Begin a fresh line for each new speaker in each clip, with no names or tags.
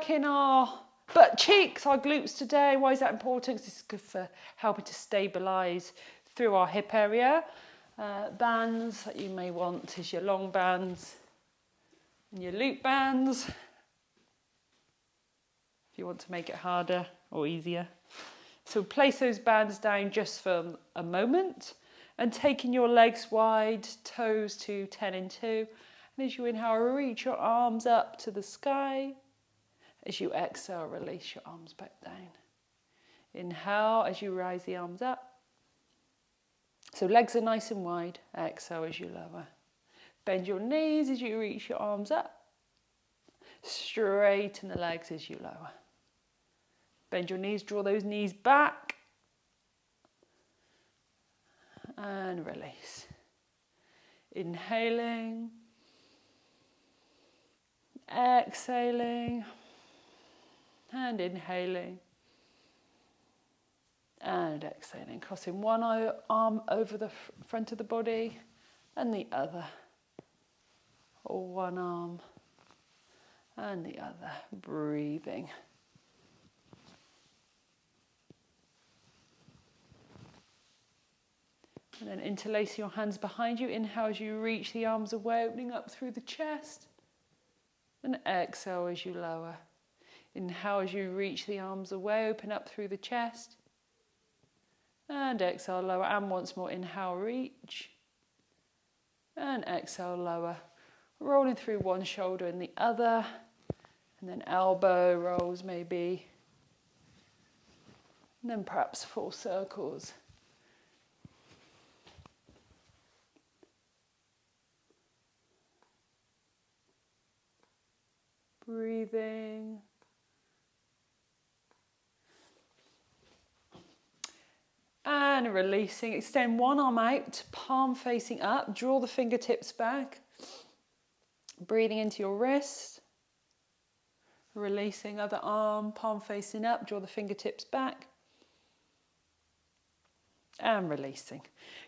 working our butt cheeks, our glutes today. Why is that important? Because it's good for helping to stabilise through our hip area. Bands that you may want is your long bands and your loop bands, if you want to make it harder or easier. So place those bands down just for a moment and taking your legs wide, toes to 10 and 2. And as you inhale, reach your arms up to the sky. As you exhale, release your arms back down. Inhale as you rise the arms up. So legs are nice and wide. Exhale as you lower. Bend your knees as you reach your arms up. Straighten the legs as you lower. Bend your knees, draw those knees back. And release. Inhaling. Exhaling. And inhaling. And exhaling. Crossing one arm over the front of the body and the other. Or one arm and the other. Breathing. And then interlace your hands behind you. Inhale as you reach the arms away, opening up through the chest. And exhale as you lower. Inhale as you reach the arms away, open up through the chest. And exhale, lower. And once more, inhale, reach. And exhale, lower. Rolling through one shoulder and the other. And then elbow rolls maybe. And then perhaps full circles. Breathing. And releasing. Extend one arm out, palm facing up. Draw the fingertips back. Breathing into your wrist. Releasing other arm, palm facing up. Draw the fingertips back. And releasing.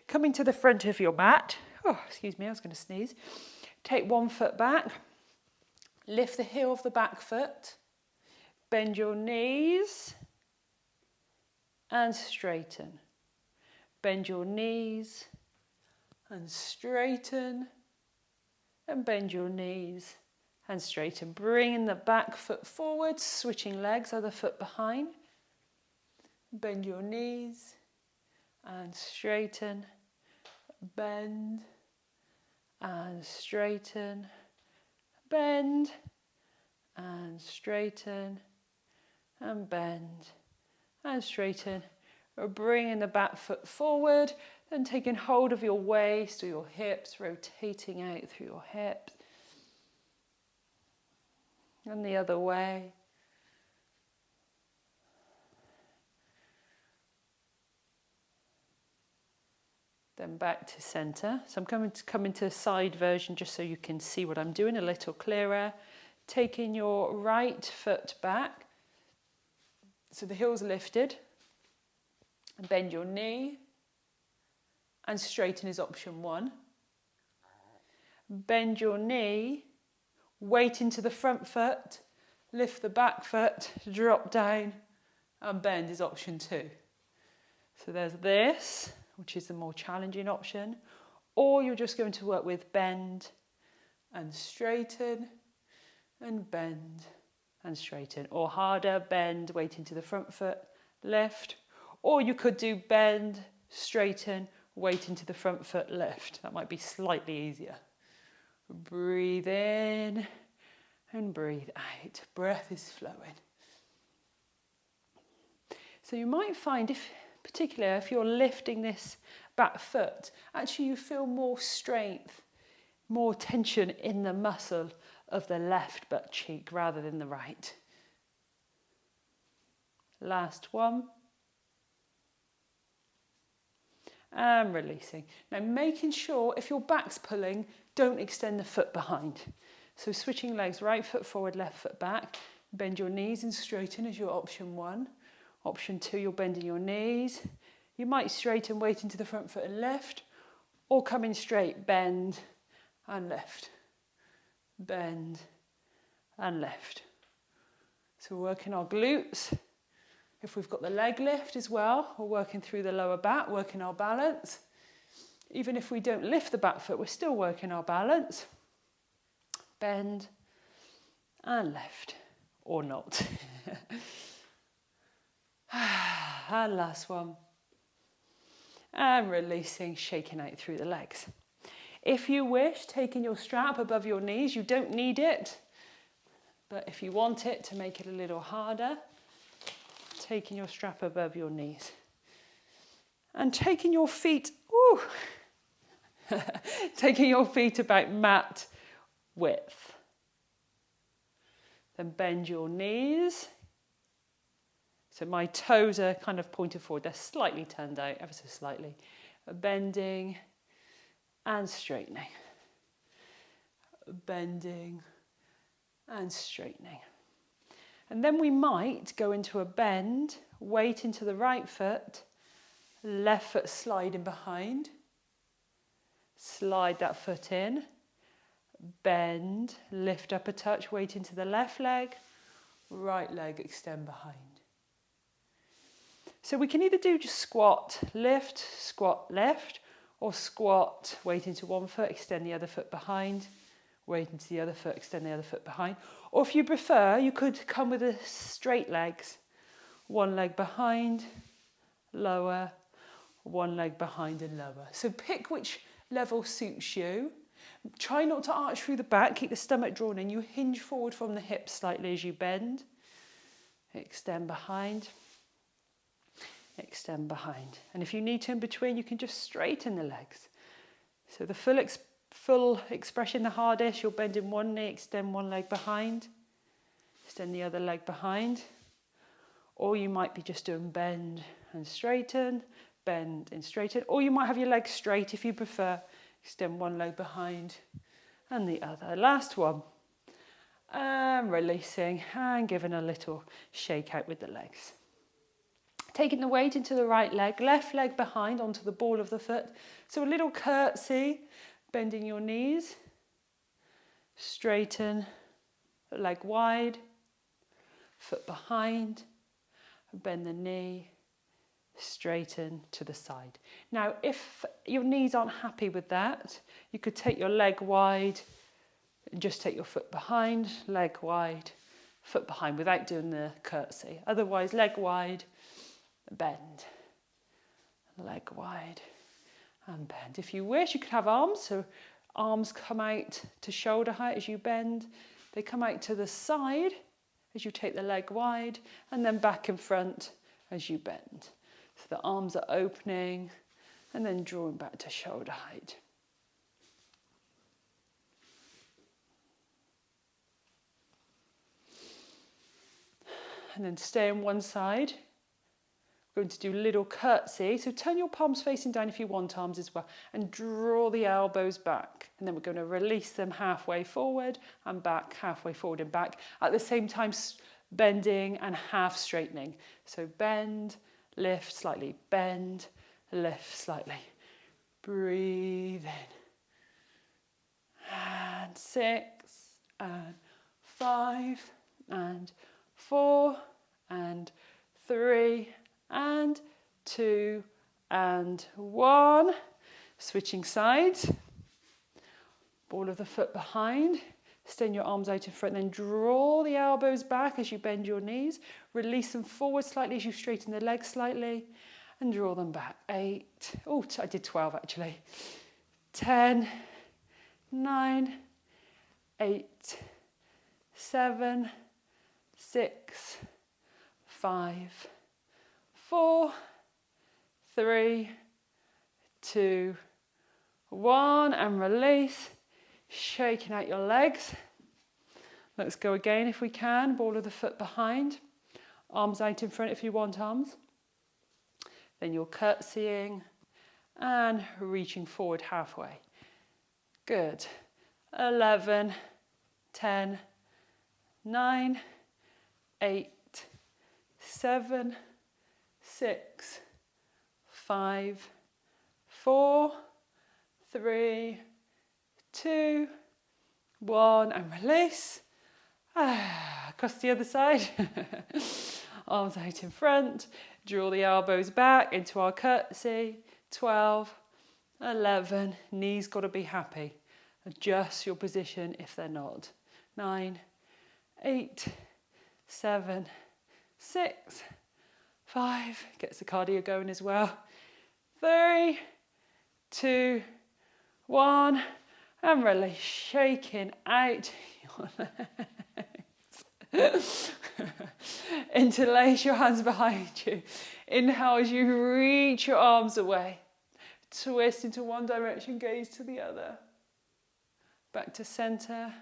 Coming to the front of your mat. Oh, excuse me, I was going to sneeze. Take one foot back. Lift the heel of the back foot. Bend your knees. And straighten. Bend your knees. And straighten. And bend your knees. And straighten. Bringing the back foot forward. Switching legs, other foot behind. Bend your knees. And straighten. Bend. And straighten. Bend. And straighten. And bend. And straighten. Or bringing the back foot forward, then taking hold of your waist or your hips, rotating out through your hips. And the other way. Then back to center. So I'm going to come into a side version just so you can see what I'm doing a little clearer. Taking your right foot back. So the heel's lifted. And bend your knee. And straighten is option 1. Bend your knee. Weight into the front foot. Lift the back foot. Drop down. And bend is option 2. So there's this, which is the more challenging option. Or you're just going to work with bend and straighten and bend and straighten. Or harder, bend, weight into the front foot, lift. Or you could do bend, straighten, weight into the front foot, lift. That might be slightly easier. Breathe in and breathe out. Breath is flowing. So you might find, particularly if you're lifting this back foot, actually you feel more strength, more tension in the muscle of the left butt cheek rather than the right. Last one. And releasing. Now making sure if your back's pulling, don't extend the foot behind. So switching legs, right foot forward, left foot back. Bend your knees and straighten as your option 1. Option 2, you're bending your knees. You might straighten, weight into the front foot and lift. Or come in straight, bend and lift. Bend and lift. So we're working our glutes. If we've got the leg lift as well, we're working through the lower back, working our balance. Even if we don't lift the back foot, we're still working our balance. Bend and lift, or not. And last one. And releasing, shaking out through the legs. If you wish, taking your strap above your knees, you don't need it. But if you want it to make it a little harder, taking your strap above your knees. And taking your feet, taking your feet about mat width. Then bend your knees. So my toes are kind of pointed forward. They're slightly turned out, ever so slightly. Bending and straightening. Bending and straightening. And then we might go into a bend, weight into the right foot, left foot sliding behind. Slide that foot in. Bend, lift up a touch, weight into the left leg, right leg extend behind. So we can either do just squat, lift, or squat, weight into one foot, extend the other foot behind, weight into the other foot, extend the other foot behind. Or if you prefer, you could come with the straight legs. One leg behind, lower, one leg behind and lower. So pick which level suits you. Try not to arch through the back, keep the stomach drawn in. You hinge forward from the hips slightly as you bend. Extend behind. Extend behind. And if you need to in between, you can just straighten the legs. So the full expression, the hardest, you'll bend in one knee, extend one leg behind. Extend the other leg behind. Or you might be just doing bend and straighten, bend and straighten. Or you might have your legs straight if you prefer. Extend one leg behind and the other. Last one. And releasing and giving a little shake out with the legs. Taking the weight into the right leg, left leg behind onto the ball of the foot. So a little curtsy, bending your knees. Straighten, leg wide, foot behind, bend the knee. Straighten to the side. Now, if your knees aren't happy with that, you could take your leg wide and just take your foot behind, leg wide, foot behind without doing the curtsy. Otherwise, leg wide, bend, leg wide and bend. If you wish, you could have arms, so arms come out to shoulder height as you bend. They come out to the side as you take the leg wide and then back in front as you bend. So the arms are opening and then drawing back to shoulder height. And then stay on one side. We're going to do a little curtsy. So turn your palms facing down if you want arms as well. And draw the elbows back. And then we're going to release them halfway forward and back, halfway forward and back. At the same time, bending and half straightening. So bend, lift slightly, bend, lift slightly. Breathe in. And 6, and 5, and 4, and 3, and 2, and 1. Switching sides. Ball of the foot behind. Extend your arms out in front, then draw the elbows back as you bend your knees. Release them forward slightly as you straighten the legs slightly. And draw them back. 8. Oh, I did 12 actually. 10, 9, 8, 7, 6, 5, 4, 3, 2, 1. And release. Shaking out your legs. Let's go again if we can. Ball of the foot behind. Arms out in front if you want arms. Then you're curtsying and reaching forward halfway. Good. 11, 10, 9, 8, 7, 6, 5, 4, 3, 2, 1, and release. Across the other side. Arms out in front. Draw the elbows back into our curtsy. 12, 11. Knees got to be happy. Adjust your position if they're not. 9, 8, 7, 6, 5. Gets the cardio going as well. 3, 2, 1. And release. Shaking out your legs. Interlace your hands behind you. Inhale as you reach your arms away. Twist into one direction, gaze to the other. Back to center.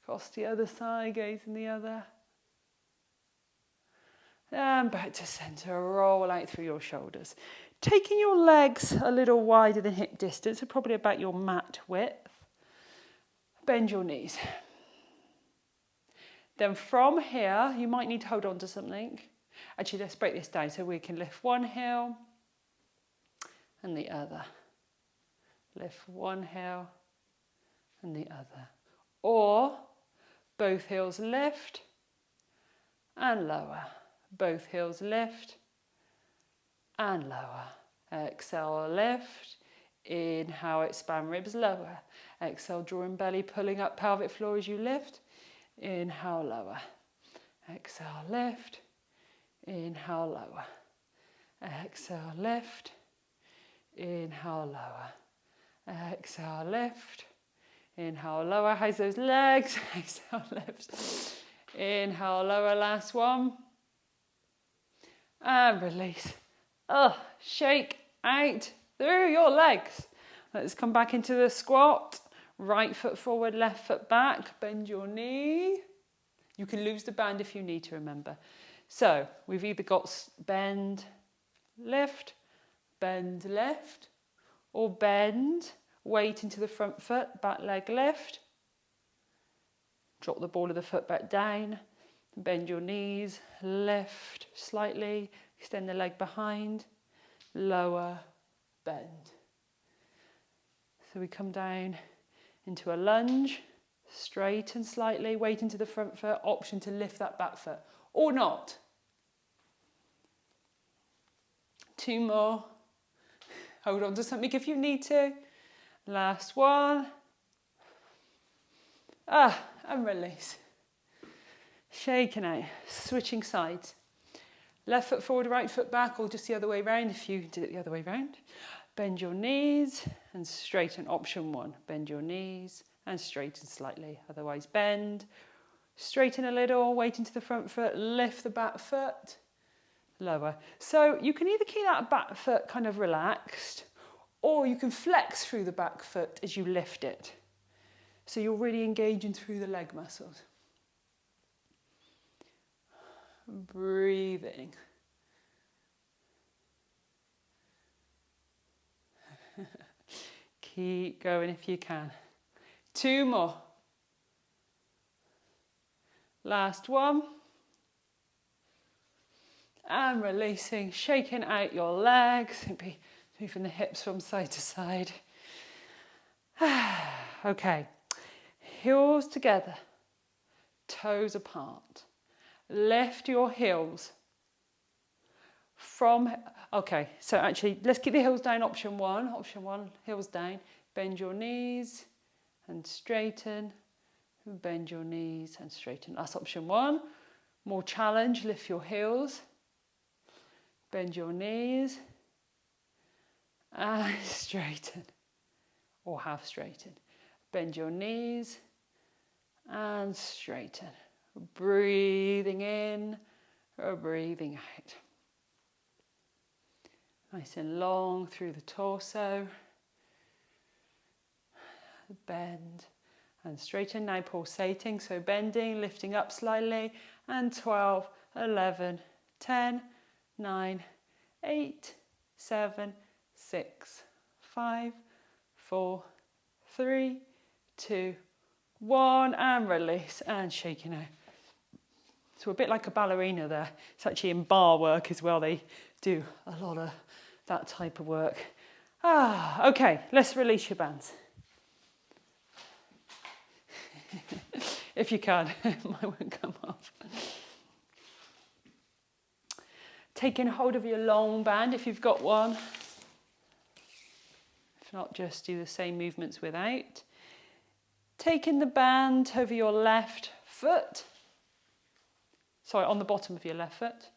Across the other side, gaze in the other. And back to center. Roll out through your shoulders. Taking your legs a little wider than hip distance, so probably about your mat width. Bend your knees. Then from here, you might need to hold on to something. Actually, let's break this down so we can lift one heel and the other. Lift one heel and the other. Or both heels lift and lower. Both heels lift and lower. Exhale, lift. Inhale, expand ribs, lower. Exhale, drawing belly, pulling up pelvic floor as you lift. Inhale, lower. Exhale, lift. Inhale, lower. Exhale, lift. Inhale, lower. Exhale, lift. Inhale, lower. How's those legs? Exhale, lift. Inhale, lower. Last one. And release. Shake out through your legs. Let's come back into the squat. Right foot forward, left foot back. Bend your knee. You can lose the band if you need to, remember. So we've either got bend, lift, or bend, weight into the front foot, back leg lift. Drop the ball of the foot back down. Bend your knees, lift slightly, extend the leg behind, lower, bend. So we come down into a lunge, straighten slightly, weight into the front foot, option to lift that back foot, or not. 2 more. Hold on to something if you need to. Last one. And release. Shaking out, switching sides. Left foot forward, right foot back, or just the other way round if you did it the other way round. Bend your knees and straighten. Option 1. Bend your knees and straighten slightly. Otherwise bend. Straighten a little, weight into the front foot, lift the back foot, lower. So you can either keep that back foot kind of relaxed, or you can flex through the back foot as you lift it. So you're really engaging through the leg muscles. Breathing. Keep going if you can. 2 more. Last one. And releasing, shaking out your legs. Maybe moving the hips from side to side. Okay. Heels together. Toes apart. Lift your heels from, okay, so actually let's keep the heels down, option 1, heels down, bend your knees and straighten, bend your knees and straighten. That's option 1. More challenge, lift your heels, bend your knees and straighten, or half straighten. Bend your knees and straighten. Breathing in or breathing out. Nice and long through the torso. Bend and straighten. Now pulsating, so bending, lifting up slightly. And 12, 11, 10, 9, 8, 7, 6, 5, 4, 3, 2, 1. And release and shaking out. So a bit like a ballerina there. It's actually in bar work as well. They do a lot of that type of work. Okay, let's release your bands. if you can. Mine won't come off. Taking hold of your long band if you've got one. If not, just do the same movements without. Taking the band over your left foot. Sorry, on the bottom of your left foot.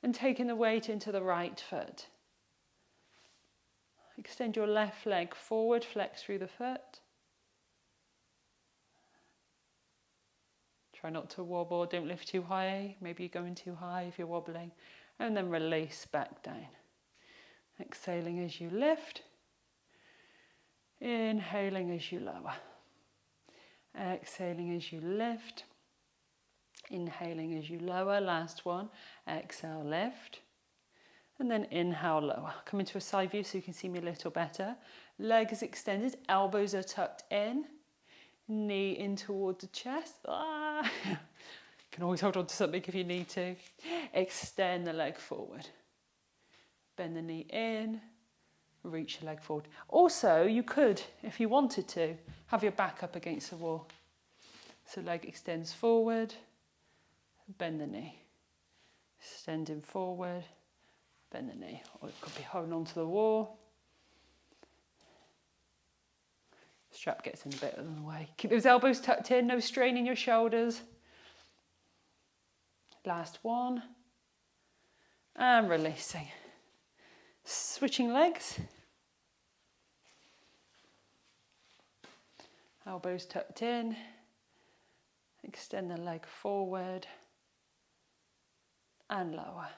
And taking the weight into the right foot. Extend your left leg forward, flex through the foot. Try not to wobble, don't lift too high. Maybe you're going too high if you're wobbling. And then release back down. Exhaling as you lift. Inhaling as you lower. Exhaling as you lift. Inhaling as you lower. Last one. Exhale, lift. And then inhale, lower. Come into a side view so you can see me a little better. Legs extended, elbows are tucked in. Knee in toward the chest. You can always hold on to something if you need to. Extend the leg forward. Bend the knee in. Reach the leg forward. Also, you could, if you wanted to, have your back up against the wall. So leg extends forward. Bend the knee. Extending forward. Bend the knee. Or it could be holding onto the wall. Strap gets in a bit of the way. Keep those elbows tucked in, no strain in your shoulders. Last one. And releasing. Switching legs. Elbows tucked in. Extend the leg forward. And lower.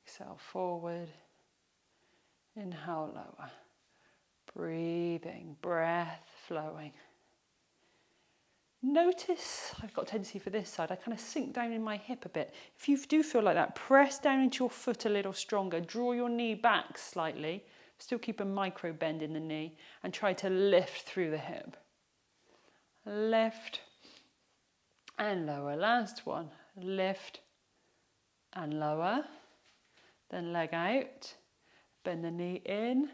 Exhale forward. Inhale lower. Breathing, breath flowing. Notice, I've got a tendency for this side, I kind of sink down in my hip a bit. If you do feel like that, press down into your foot a little stronger. Draw your knee back slightly. Still keep a micro bend in the knee and try to lift through the hip. Lift and lower. Last one. Lift and lower. Then leg out. Bend the knee in.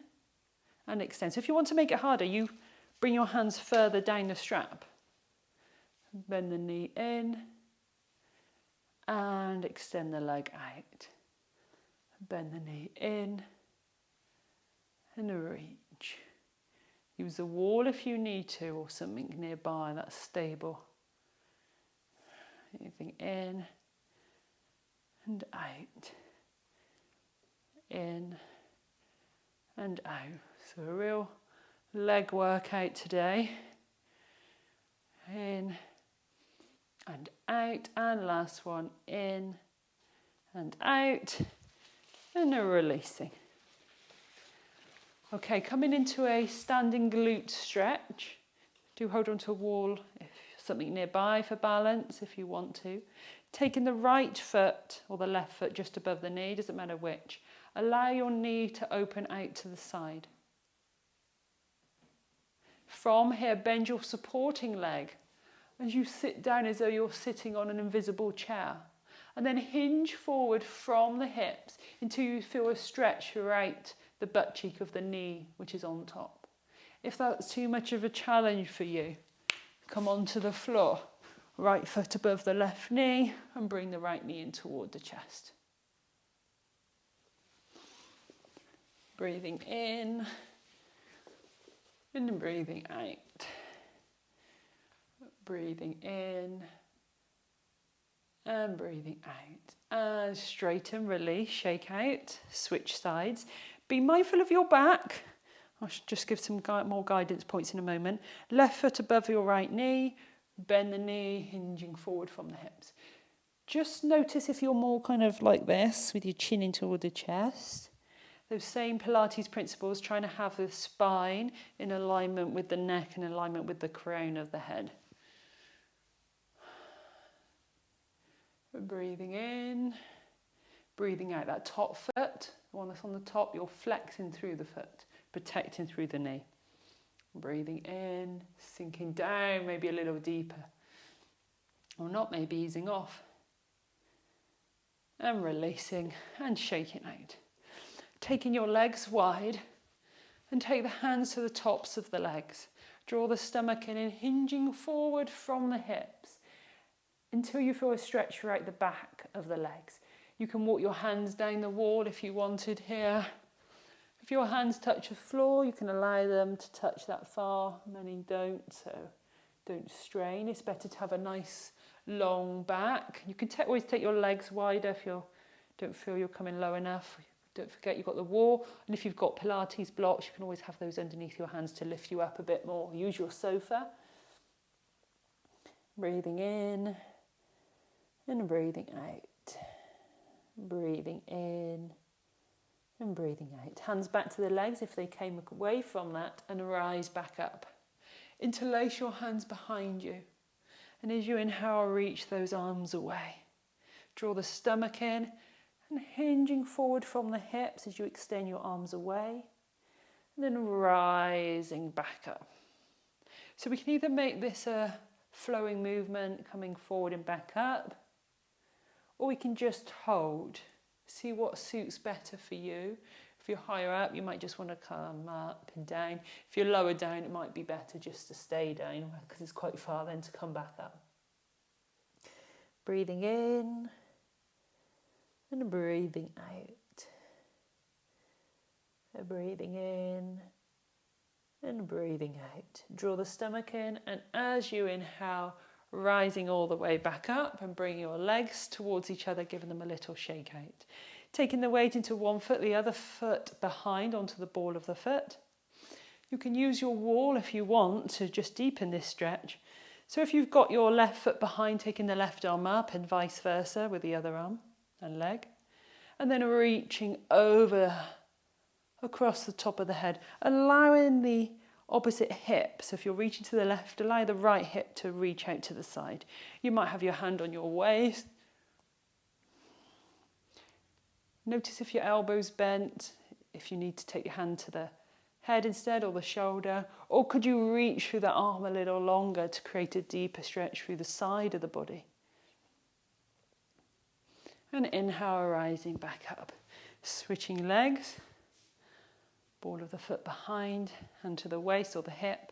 And extend. So if you want to make it harder, you bring your hands further down the strap. Bend the knee in and extend the leg out. Bend the knee in and reach. Use the wall if you need to or something nearby that's stable. Anything in and out. In and out. So a real leg workout today. In and out. And last one. In and out. And a releasing. Okay, coming into a standing glute stretch. Do hold on to a wall if something nearby for balance if you want to. Taking the right foot or the left foot just above the knee, doesn't matter which. Allow your knee to open out to the side. From here, bend your supporting leg as you sit down as though you're sitting on an invisible chair. And then hinge forward from the hips until you feel a stretch throughout the butt cheek of the knee, which is on top. If that's too much of a challenge for you, come onto the floor. Right foot above the left knee and bring the right knee in toward the chest. Breathing in and then breathing out. Breathing in and breathing out. And straighten, release, shake out, switch sides. Be mindful of your back. I'll just give some more guidance points in a moment. Left foot above your right knee. Bend the knee, hinging forward from the hips. Just notice if you're more kind of like this, with your chin in toward the chest. Those same Pilates principles, trying to have the spine in alignment with the neck and alignment with the crown of the head. Breathing in, breathing out. That top foot, the one that's on the top, you're flexing through the foot, protecting through the knee. Breathing in, sinking down, maybe a little deeper. Or not, maybe easing off. And releasing and shaking out. Taking your legs wide and take the hands to the tops of the legs. Draw the stomach in and hinging forward from the hips until you feel a stretch throughout the back of the legs. You can walk your hands down the wall if you wanted here. If your hands touch the floor, you can allow them to touch that far. Many don't, so don't strain. It's better to have a nice long back. You can always take your legs wider if you don't feel you're coming low enough. Don't forget you've got the wall, and if you've got Pilates blocks, you can always have those underneath your hands to lift you up a bit more. Use your sofa. Breathing in and breathing out. Breathing in and breathing out. Hands back to the legs if they came away from that, and rise back up. Interlace your hands behind you, and as you inhale, reach those arms away. Draw the stomach in and hinging forward from the hips as you extend your arms away, and then rising back up. So we can either make this a flowing movement coming forward and back up, or we can just hold. See what suits better for you. If you're higher up, you might just want to come up and down. If you're lower down, it might be better just to stay down because it's quite far then to come back up. Breathing in and breathing out. Breathing in and breathing out. Draw the stomach in, and as you inhale, rising all the way back up and bring your legs towards each other, giving them a little shake out. Taking the weight into one foot, the other foot behind onto the ball of the foot. You can use your wall if you want to just deepen this stretch. So if you've got your left foot behind, taking the left arm up and vice versa with the other arm and leg. And then reaching over across the top of the head, allowing the opposite hip. So if you're reaching to the left, allow the right hip to reach out to the side. You might have your hand on your waist. Notice if your elbow's bent, if you need to take your hand to the head instead, or the shoulder, or could you reach through the arm a little longer to create a deeper stretch through the side of the body. And inhale, rising back up. Switching legs. Ball of the foot behind, hand to the waist or the hip.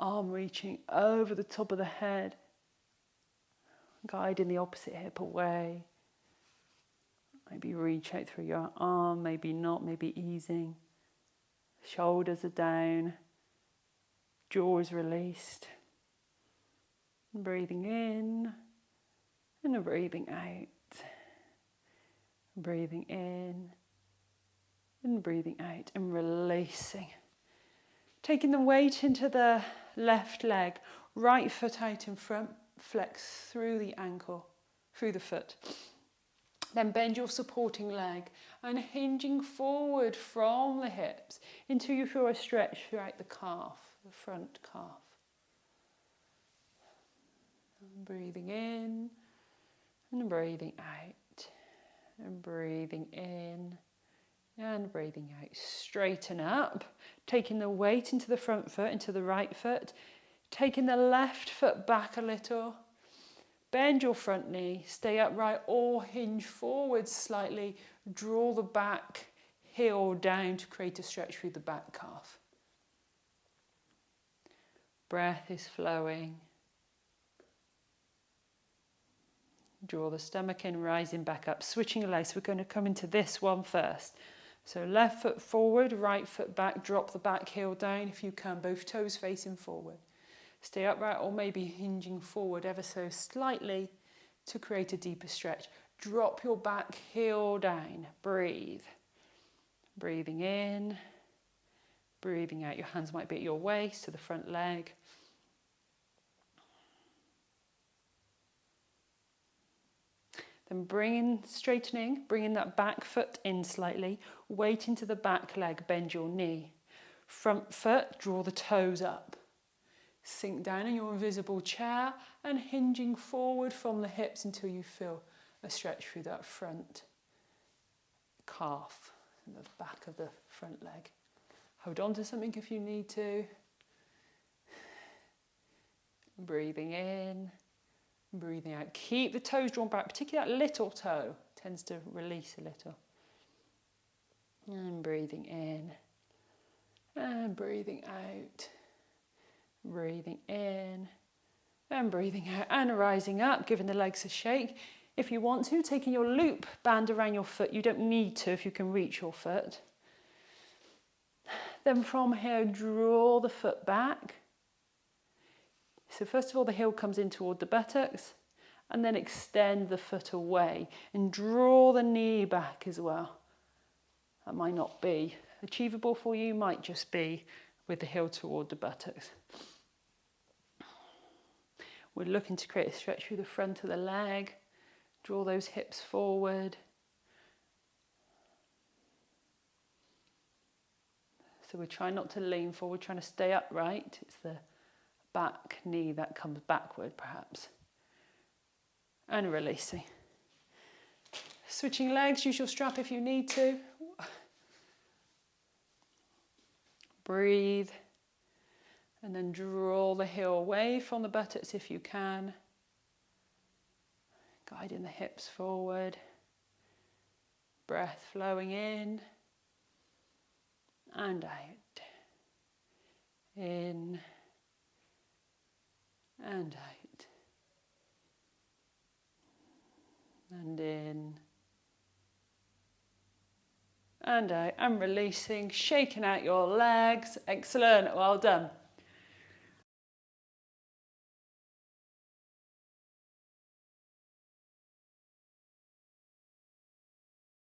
Arm reaching over the top of the head. Guiding the opposite hip away. Maybe reach out through your arm, maybe not, maybe easing. Shoulders are down. Jaw is released. Breathing in and breathing out. Breathing in and breathing out and releasing. Taking the weight into the left leg, right foot out in front, flex through the ankle, through the foot. Then bend your supporting leg and hinging forward from the hips until you feel a stretch throughout the calf, the front calf. And breathing in and breathing out. And breathing in and breathing out. Straighten up, taking the weight into the front foot, into the right foot, taking the left foot back a little. Bend your front knee, stay upright or hinge forward slightly. Draw the back heel down to create a stretch through the back calf. Breath is flowing. Draw the stomach in, rising back up, switching legs. We're going to come into this one first. So left foot forward, right foot back, drop the back heel down if you can, both toes facing forward. Stay upright or maybe hinging forward ever so slightly to create a deeper stretch. Drop your back heel down, breathe. Breathing in, breathing out. Your hands might be at your waist to the front leg. Then straightening that back foot in slightly, weight into the back leg, bend your knee. Front foot, draw the toes up. Sink down in your invisible chair and hinging forward from the hips until you feel a stretch through that front calf and the back of the front leg. Hold on to something if you need to. Breathing in. Breathing out. Keep the toes drawn back, particularly that little toe tends to release a little. And breathing in and breathing out. Breathing in and breathing out and rising up, giving the legs a shake. If you want to, taking your loop band around your foot. You don't need to if you can reach your foot. Then from here, draw the foot back. So first of all, the heel comes in toward the buttocks, and then extend the foot away and draw the knee back as well. That might not be achievable for you, might just be with the heel toward the buttocks. We're looking to create a stretch through the front of the leg. Draw those hips forward. So we're trying not to lean forward, trying to stay upright. It's the back knee that comes backward perhaps. And releasing. Switching legs, use your strap if you need to. Breathe. And then draw the heel away from the buttocks if you can. Guiding the hips forward. Breath flowing in and out. In and out. And in and out. And releasing, shaking out your legs. Excellent, well done.